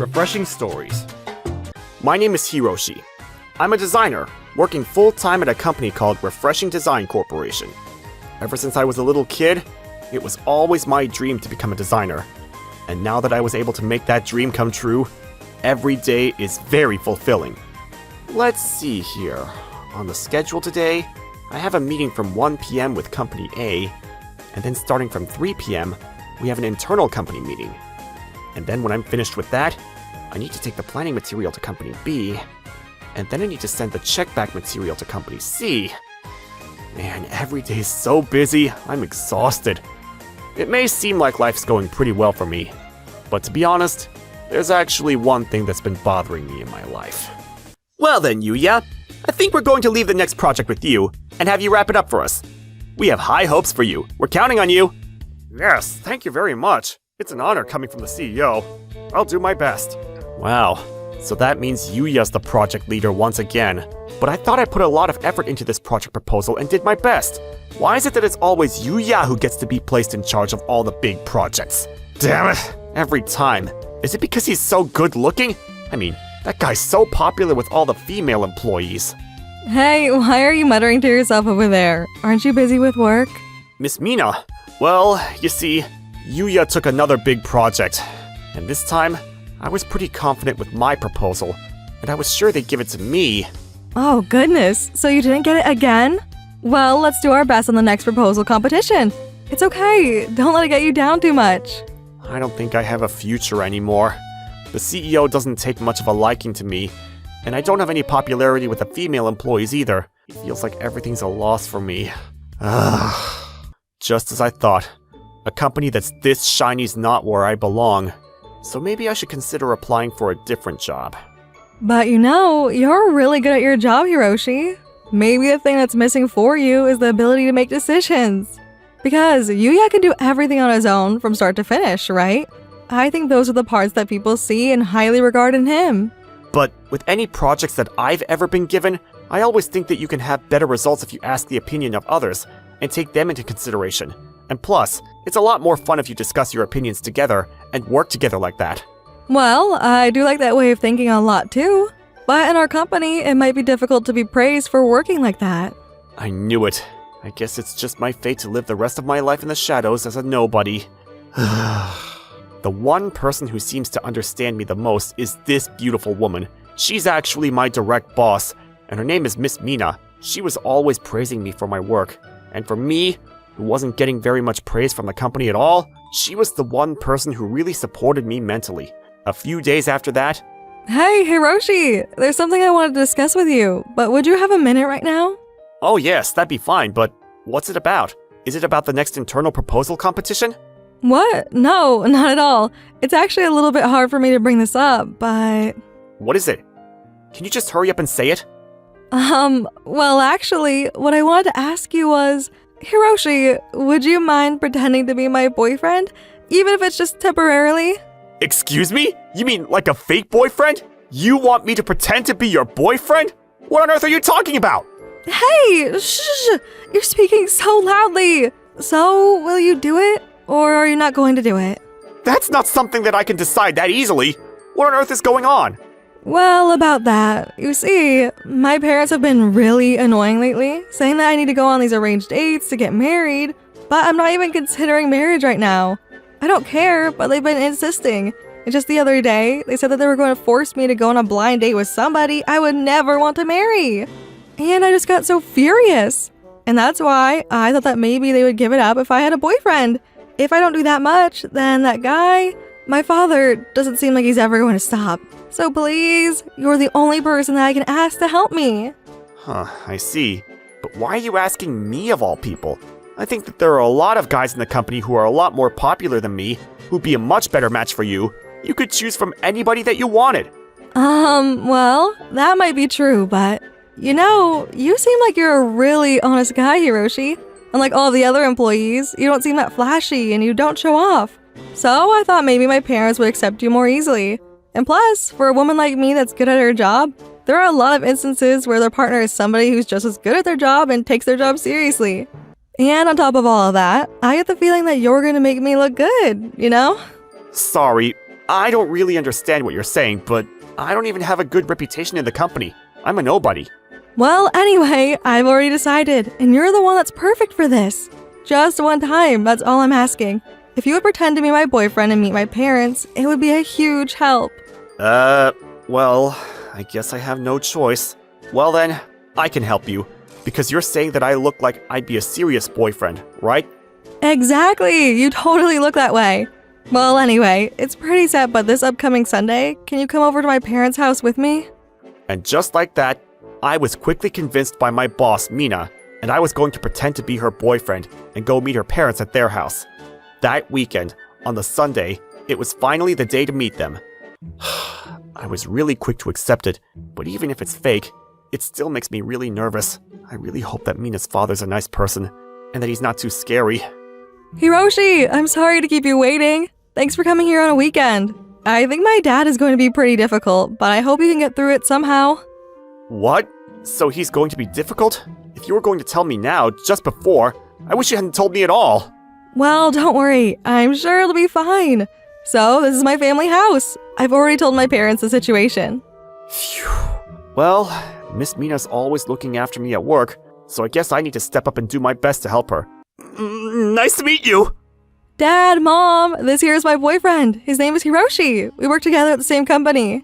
Refreshing stories. My name is Hiroshi. I'm a designer, working full-time at a company called Refreshing Design Corporation. Ever since I was a little kid, it was always my dream to become a designer. And now that I was able to make that dream come true, every day is very fulfilling. Let's see here. On the schedule today, I have a meeting from 1 p.m. with Company A, and then starting from 3 p.m., we have an internal company meeting. And then when I'm finished with that, I need to take the planning material to Company B, and then I need to send the checkback material to Company C. Man, every day is so busy, I'm exhausted. It may seem like life's going pretty well for me, but to be honest, there's actually one thing that's been bothering me in my life. Well then, Yuya, I think we're going to leave the next project with you and have you wrap it up for us. We have high hopes for you. We're counting on you. Yes, thank you very much. It's an honor coming from the CEO. I'll do my best. Wow, so that means Yuya's the project leader once again. But I thought I put a lot of effort into this project proposal and did my best. Why is it that it's always Yuya who gets to be placed in charge of all the big projects? Damn it, every time. Is it because he's so good looking? I mean, that guy's so popular with all the female employees. Hey, why are you muttering to yourself over there? Aren't you busy with work? Miss Mina, well, you see, Yuya took another big project. And this time, I was pretty confident with my proposal, and I was sure they'd give it to me. Oh, goodness. So you didn't get it again? Well, let's do our best on the next proposal competition. It's okay. Don't let it get you down too much. I don't think I have a future anymore. The CEO doesn't take much of a liking to me, and I don't have any popularity with the female employees either. It feels like everything's a loss for me. Just as I thought. A company that's this shiny's not where I belong. So maybe I should consider applying for a different job. But you know, you're really good at your job, Hiroshi. Maybe the thing that's missing for you is the ability to make decisions. Because Yuya can do everything on his own from start to finish, right? I think those are the parts that people see and highly regard in him. But with any projects that I've ever been given, I always think that you can have better results if you ask the opinion of others and take them into consideration. And plus, it's a lot more fun if you discuss your opinions together and work together like that. Well, I do like that way of thinking a lot too. But in our company, it might be difficult to be praised for working like that. I knew it. I guess it's just my fate to live the rest of my life in the shadows as a nobody. The one person who seems to understand me the most is this beautiful woman. She's actually my direct boss, and her name is Miss Mina. She was always praising me for my work. And for me, who wasn't getting very much praise from the company at all, she was the one person who really supported me mentally. A few days after that... Hey, Hiroshi! There's something I wanted to discuss with you, but would you have a minute right now? Oh yes, that'd be fine, but what's it about? Is it about the next internal proposal competition? What? No, not at all. It's actually a little bit hard for me to bring this up, but... What is it? Can you just hurry up and say it? Well actually, what I wanted to ask you was... Hiroshi, would you mind pretending to be my boyfriend? Even if it's just temporarily? Excuse me? You mean like a fake boyfriend? You want me to pretend to be your boyfriend? What on earth are you talking about? Hey! Shh! You're speaking so loudly! So, will you do it? Or are you not going to do it? That's not something that I can decide that easily. What on earth is going on? Well, about that, you see, my parents have been really annoying lately, saying that I need to go on these arranged dates to get married, but I'm not even considering marriage right now. I don't care, but they've been insisting. And just the other day, they said that they were going to force me to go on a blind date with somebody I would never want to marry. And I just got so furious. And that's why I thought that maybe they would give it up if I had a boyfriend. If I don't do that much, then that guy, my father, doesn't seem like he's ever going to stop. So please, you're the only person that I can ask to help me. Huh, I see. But why are you asking me of all people? I think that there are a lot of guys in the company who are a lot more popular than me, who'd be a much better match for you. You could choose from anybody that you wanted. Well, that might be true, but... You know, you seem like you're a really honest guy, Hiroshi. Unlike all the other employees, you don't seem that flashy and you don't show off. So I thought maybe my parents would accept you more easily. And plus, for a woman like me that's good at her job, there are a lot of instances where their partner is somebody who's just as good at their job and takes their job seriously. And on top of all of that, I get the feeling that you're gonna make me look good, you know? Sorry, I don't really understand what you're saying, but I don't even have a good reputation in the company. I'm a nobody. Well, anyway, I've already decided, and you're the one that's perfect for this. Just one time, that's all I'm asking. If you would pretend to be my boyfriend and meet my parents, it would be a huge help. Well, I guess I have no choice. Well then, I can help you, because you're saying that I look like I'd be a serious boyfriend, right? Exactly! You totally look that way. Well, anyway, it's pretty set, but this upcoming Sunday, can you come over to my parents' house with me? And just like that, I was quickly convinced by my boss, Mina, and I was going to pretend to be her boyfriend and go meet her parents at their house. That weekend, on the Sunday, it was finally the day to meet them. I was really quick to accept it, but even if it's fake, it still makes me really nervous. I really hope that Mina's father's a nice person, and that he's not too scary. Hiroshi, I'm sorry to keep you waiting. Thanks for coming here on a weekend. I think my dad is going to be pretty difficult, but I hope you can get through it somehow. What? So he's going to be difficult? If you were going to tell me now, just before, I wish you hadn't told me at all. Well, don't worry. I'm sure it'll be fine. So, this is my family house. I've already told my parents the situation. Phew. Well, Miss Mina's always looking after me at work, so I guess I need to step up and do my best to help her. Nice to meet you! Dad, Mom, this here is my boyfriend. His name is Hiroshi. We work together at the same company.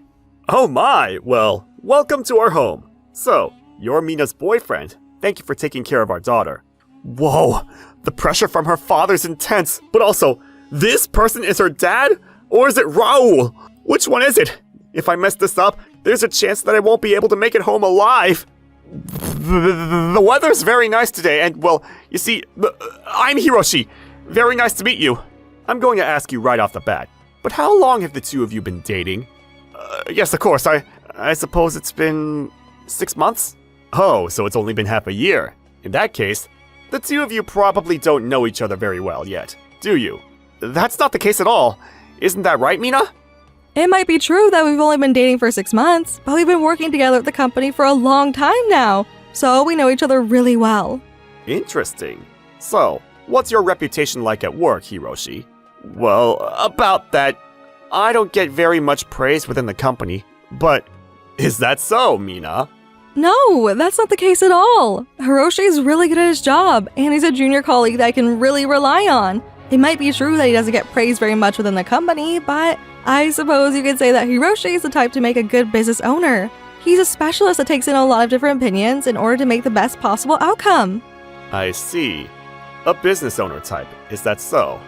Oh my, well, welcome to our home. So, you're Mina's boyfriend. Thank you for taking care of our daughter. Whoa, the pressure from her father's intense, but also, this person is her dad? Or is it Raul? Which one is it? If I mess this up, there's a chance that I won't be able to make it home alive. The weather's very nice today, and, well, you see, I'm Hiroshi. Very nice to meet you. I'm going to ask you right off the bat, but how long have the two of you been dating? Yes, of course, I suppose it's been 6 months? Oh, so it's only been half a year. In that case, the two of you probably don't know each other very well yet, do you? That's not the case at all. Isn't that right, Mina? It might be true that we've only been dating for 6 months, but we've been working together at the company for a long time now, so we know each other really well. Interesting. So, what's your reputation like at work, Hiroshi? Well, about that, I don't get very much praise within the company, but is that so, Mina? No, that's not the case at all. Hiroshi is really good at his job, and he's a junior colleague that I can really rely on. It might be true that he doesn't get praised very much within the company, but I suppose you could say that Hiroshi is the type to make a good business owner. He's a specialist that takes in a lot of different opinions in order to make the best possible outcome. I see. A business owner type, is that so?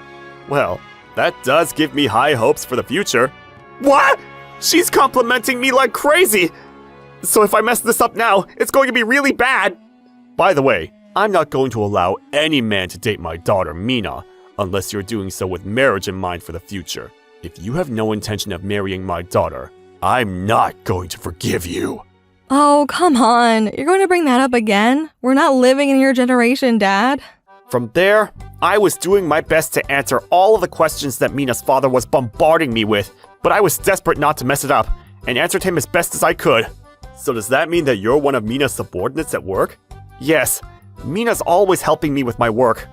Well, that does give me high hopes for the future. What? She's complimenting me like crazy! So if I mess this up now, it's going to be really bad! By the way, I'm not going to allow any man to date my daughter, Mina, unless you're doing so with marriage in mind for the future. If you have no intention of marrying my daughter, I'm not going to forgive you. Oh, come on. You're going to bring that up again? We're not living in your generation, Dad. From there, I was doing my best to answer all of the questions that Mina's father was bombarding me with, but I was desperate not to mess it up, and answered him as best as I could. So does that mean that you're one of Mina's subordinates at work? Yes, Mina's always helping me with my work.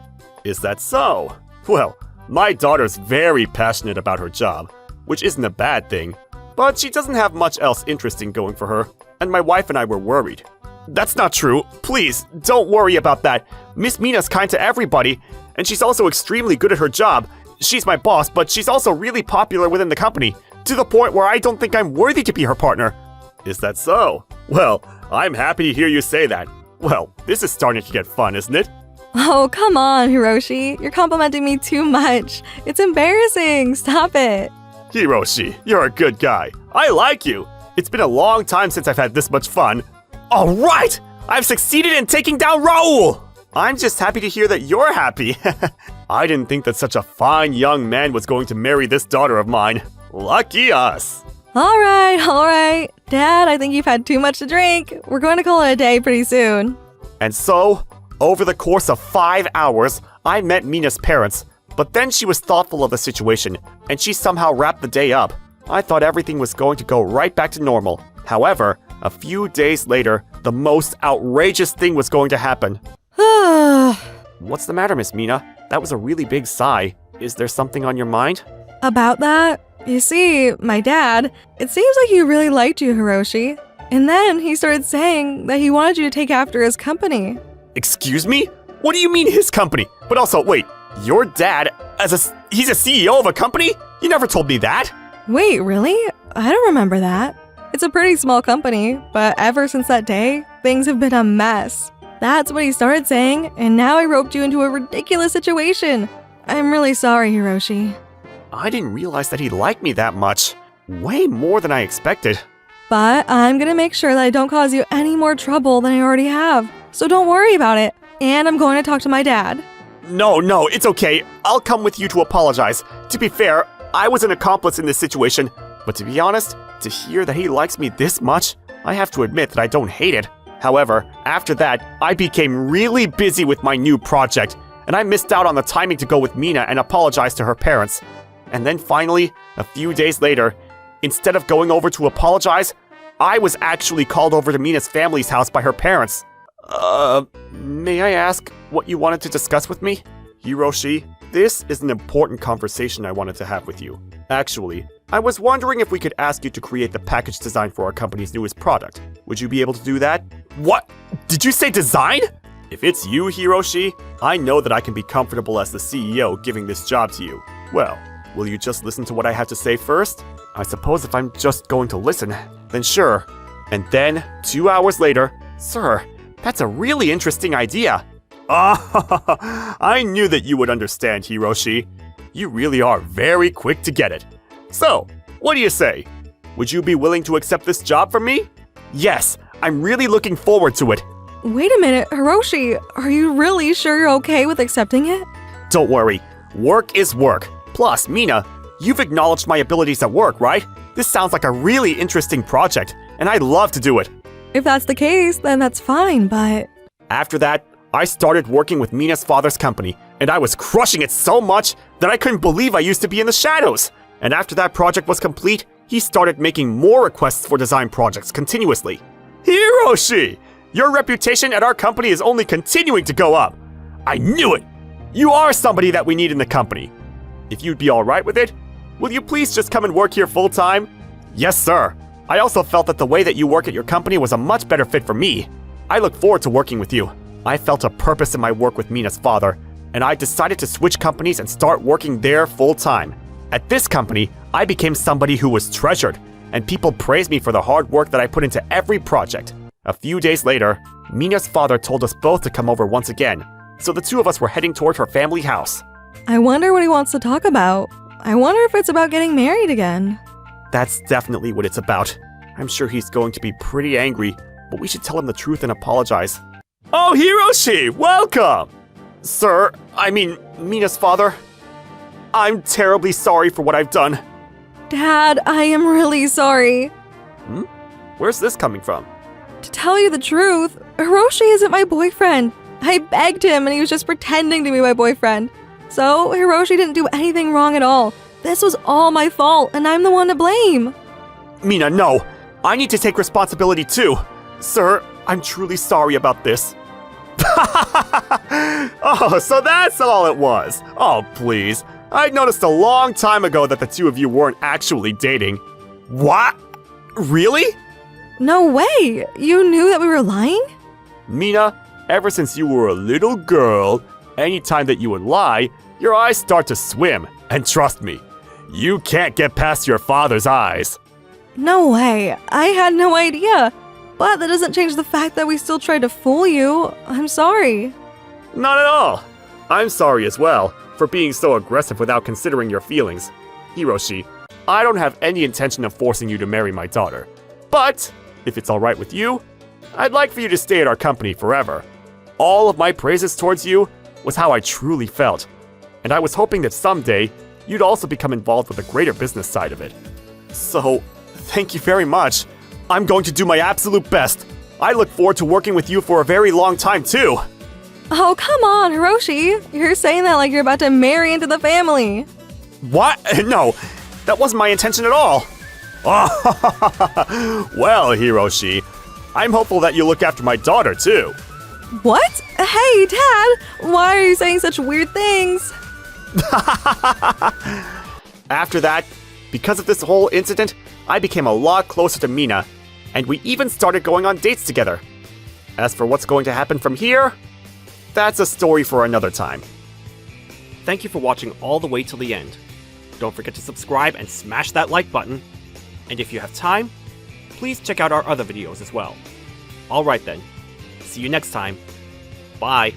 Is that so? Well, my daughter's very passionate about her job, which isn't a bad thing, but she doesn't have much else interesting going for her, and my wife and I were worried. That's not true. Please, don't worry about that. Miss Mina's kind to everybody, and she's also extremely good at her job. She's my boss, but she's also really popular within the company, to the point where I don't think I'm worthy to be her partner. Is that so? Well, I'm happy to hear you say that. Well, this is starting to get fun, isn't it? Oh, come on, Hiroshi. You're complimenting me too much. It's embarrassing. Stop it. Hiroshi, you're a good guy. I like you. It's been a long time since I've had this much fun. All right! I've succeeded in taking down Raul! I'm just happy to hear that you're happy. I didn't think that such a fine young man was going to marry this daughter of mine. Lucky us. All right. Dad, I think you've had too much to drink. We're going to call it a day pretty soon. And so, over the course of 5 hours, I met Mina's parents, but then she was thoughtful of the situation, and she somehow wrapped the day up. I thought everything was going to go right back to normal. However, a few days later, the most outrageous thing was going to happen. What's the matter, Miss Mina? That was a really big sigh. Is there something on your mind? About that? You see, my dad, it seems like he really liked you, Hiroshi. And then he started saying that he wanted you to take after his company. Excuse me? What do you mean his company? But also, wait, your dad, he's a CEO of a company? You never told me that. Wait, really? I don't remember that. It's a pretty small company, but ever since that day, things have been a mess. That's what he started saying, and now I roped you into a ridiculous situation. I'm really sorry, Hiroshi. I didn't realize that he liked me that much. Way more than I expected. But I'm gonna make sure that I don't cause you any more trouble than I already have. So don't worry about it. And I'm going to talk to my dad. No, it's okay. I'll come with you to apologize. To be fair, I was an accomplice in this situation. But to be honest, to hear that he likes me this much, I have to admit that I don't hate it. However, after that, I became really busy with my new project, and I missed out on the timing to go with Mina and apologize to her parents. And then finally, a few days later, instead of going over to apologize, I was actually called over to Mina's family's house by her parents. May I ask what you wanted to discuss with me? Hiroshi, this is an important conversation I wanted to have with you. Actually, I was wondering if we could ask you to create the package design for our company's newest product. Would you be able to do that? What? Did you say design? If it's you, Hiroshi, I know that I can be comfortable as the CEO giving this job to you. Well, will you just listen to what I have to say first? I suppose if I'm just going to listen, then sure. And then, 2 hours later, sir, that's a really interesting idea. Ah, I knew that you would understand, Hiroshi. You really are very quick to get it. So, what do you say? Would you be willing to accept this job from me? Yes, I'm really looking forward to it. Wait a minute, Hiroshi, are you really sure you're okay with accepting it? Don't worry, work is work. Plus, Mina, you've acknowledged my abilities at work, right? This sounds like a really interesting project, and I'd love to do it. If that's the case, then that's fine, but... After that, I started working with Mina's father's company, and I was crushing it so much that I couldn't believe I used to be in the shadows. And after that project was complete, he started making more requests for design projects continuously. Hiroshi! Your reputation at our company is only continuing to go up. I knew it! You are somebody that we need in the company. If you'd be alright with it, will you please just come and work here full time? Yes, sir. I also felt that the way that you work at your company was a much better fit for me. I look forward to working with you. I felt a purpose in my work with Mina's father, and I decided to switch companies and start working there full time. At this company, I became somebody who was treasured, and people praised me for the hard work that I put into every project. A few days later, Mina's father told us both to come over once again, so the two of us were heading toward her family house. I wonder what he wants to talk about. I wonder if it's about getting married again. That's definitely what it's about. I'm sure he's going to be pretty angry, but we should tell him the truth and apologize. Oh, Hiroshi, welcome! Sir, I mean, Mina's father. I'm terribly sorry for what I've done. Dad, I am really sorry. Where's this coming from? To tell you the truth, Hiroshi isn't my boyfriend. I begged him and he was just pretending to be my boyfriend. So, Hiroshi didn't do anything wrong at all. This was all my fault, and I'm the one to blame. Mina, no! I need to take responsibility too! Sir, I'm truly sorry about this. Oh, so that's all it was. Oh, please. I'd noticed a long time ago that the two of you weren't actually dating. What? Really? No way! You knew that we were lying? Mina, ever since you were a little girl, anytime that you would lie, your eyes start to swim. And trust me, you can't get past your father's eyes. No way. I had no idea. But that doesn't change the fact that we still tried to fool you. I'm sorry. Not at all. I'm sorry as well for being so aggressive without considering your feelings. Hiroshi, I don't have any intention of forcing you to marry my daughter. But, if it's alright with you, I'd like for you to stay at our company forever. All of my praises towards you was how I truly felt. And I was hoping that someday, you'd also become involved with the greater business side of it. So, thank you very much. I'm going to do my absolute best. I look forward to working with you for a very long time too. Oh, come on, Hiroshi. You're saying that like you're about to marry into the family. What? No, that wasn't my intention at all. Well, Hiroshi, I'm hopeful that you look after my daughter too. What? Hey, Dad! Why are you saying such weird things? After that, Because of this whole incident, I became a lot closer to Mina, and we even started going on dates together. As for what's going to happen from here, that's a story for another time. Thank you for watching all the way till the end. Don't forget to subscribe and smash that like button. And if you have time, please check out our other videos as well. Alright then, see you next time. Bye.